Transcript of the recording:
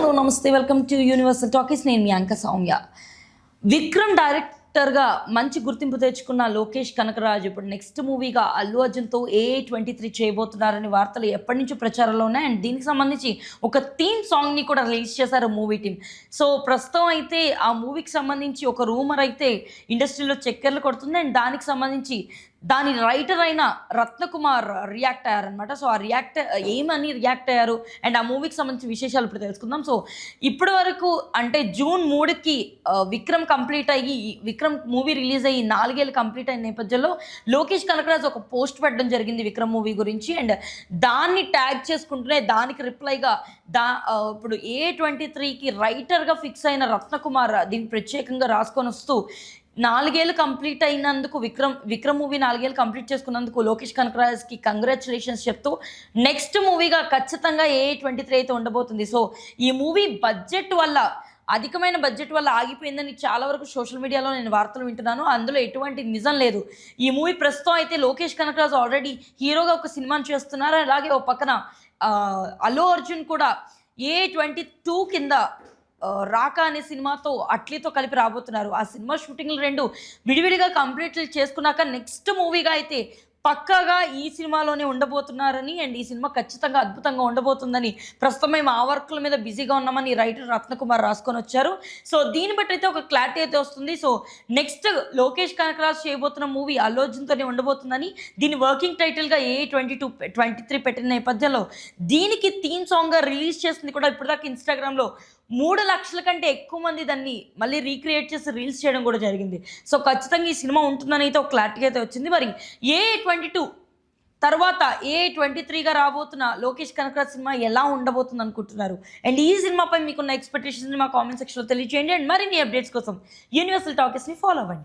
Hello నమస్తే, welcome to universal talkies. నేను మీ అంక సౌమ్య. విక్రమ్ డైరెక్టర్గా మంచి గుర్తింపు తెచ్చుకున్న లోకేష్ కనకరాజు ఇప్పుడు నెక్స్ట్ మూవీగా అల్లు అర్జున్తో AA23 చేయబోతున్నారని వార్తలు ఎప్పటి నుంచో ప్రచారంలో ఉన్నాయి. అండ్ దీనికి సంబంధించి ఒక థీమ్ సాంగ్ని కూడా రిలీజ్ చేశారు మూవీ టీమ్. సో ప్రస్తుతం అయితే ఆ మూవీకి సంబంధించి ఒక రూమర్ అయితే ఇండస్ట్రీలో చక్కెర్లు కొడుతుంది. అండ్ దానికి సంబంధించి దాని రైటర్ అయిన రత్నకుమార్ రియాక్ట్ అయ్యారనమాట. సో ఆ ఏమని రియాక్ట్ అయ్యారు అండ్ ఆ మూవీకి సంబంధించిన విశేషాలు ఇప్పుడు తెలుసుకుందాం. సో ఇప్పటి వరకు అంటే June 3కి విక్రమ్ కంప్లీట్ అయ్యి విక్రమ్ మూవీ రిలీజ్ అయ్యి 4 ఏళ్ళు కంప్లీట్ అయిన నేపథ్యంలో లోకేష్ కనకరాజ్ ఒక పోస్ట్ పెట్టడం జరిగింది విక్రమ్ మూవీ గురించి. అండ్ దాన్ని ట్యాగ్ చేసుకుంటూనే దానికి రిప్లైగా ఇప్పుడు AA23కి రైటర్గా ఫిక్స్ అయిన రత్నకుమార్ దీన్ని ప్రత్యేకంగా రాసుకొని వస్తూ 4 ఏళ్ళు కంప్లీట్ అయినందుకు విక్రమ్ మూవీ 4 ఏళ్ళు కంప్లీట్ చేసుకున్నందుకు లోకేష్ కనకరాజ్కి కంగ్రాచులేషన్స్ చెప్తూ నెక్స్ట్ మూవీగా ఖచ్చితంగా AA23 అయితే ఉండబోతుంది. సో ఈ మూవీ అధికమైన బడ్జెట్ వల్ల ఆగిపోయిందని చాలా వరకు సోషల్ మీడియాలో నేను వార్తలు వింటున్నాను. అందులో ఎటువంటి నిజం లేదు. ఈ మూవీ ప్రస్తుతం అయితే లోకేష్ కనకరాజ్ ఆల్రెడీ హీరోగా ఒక సినిమాను చేస్తున్నారు. అలాగే ఒక పక్కన అల్లు అర్జున్ కూడా AA22 కింద రాకా అనే సినిమాతో అట్లీతో కలిపి రాబోతున్నారు. ఆ సినిమా షూటింగ్లు 2 విడివిడిగా కంప్లీట్ చేసుకున్నాక నెక్స్ట్ మూవీగా అయితే పక్కాగా ఈ సినిమాలోనే ఉండబోతున్నారని అండ్ ఈ సినిమా ఖచ్చితంగా అద్భుతంగా ఉండబోతుందని ప్రస్తుతం మేము ఆ వర్క్ల మీద బిజీగా ఉన్నామని రైటర్ రత్నకుమార్ రాసుకొని వచ్చారు. సో దీన్ని బట్టి అయితే ఒక క్లారిటీ అయితే వస్తుంది. సో నెక్స్ట్ లోకేష్ కనకరాజ్ చేయబోతున్న మూవీ అల్లు అర్జున్తోనే ఉండబోతుందని దీని వర్కింగ్ టైటిల్గా AA23 పెట్టిన నేపథ్యంలో దీనికి థీమ్ సాంగ్గా రిలీజ్ చేస్తుంది కూడా. ఇప్పటిదాకా ఇన్స్టాగ్రామ్లో 3 లక్షల కంటే ఎక్కువ మంది దాన్ని మళ్ళీ రీక్రియేట్ చేసి రీల్స్ చేయడం కూడా జరిగింది. సో ఖచ్చితంగా ఈ సినిమా ఉంటుందని అయితే ఒక క్లారిటీ అయితే వచ్చింది. మరి AA22 తర్వాత AA23గా రాబోతున్న లోకేష్ కనకరాజ్ సినిమా ఎలా ఉండబోతుంది అనుకుంటున్నారు? అండ్ ఈ సినిమాపై మీకున్న ఎక్స్పెక్టేషన్స్ని మా కామెంట్ సెక్షన్లో తెలియజేయండి. అండ్ మరిన్ని అప్డేట్స్ కోసం యూనివర్సల్ టాకీస్ని ఫాలో అవ్వండి.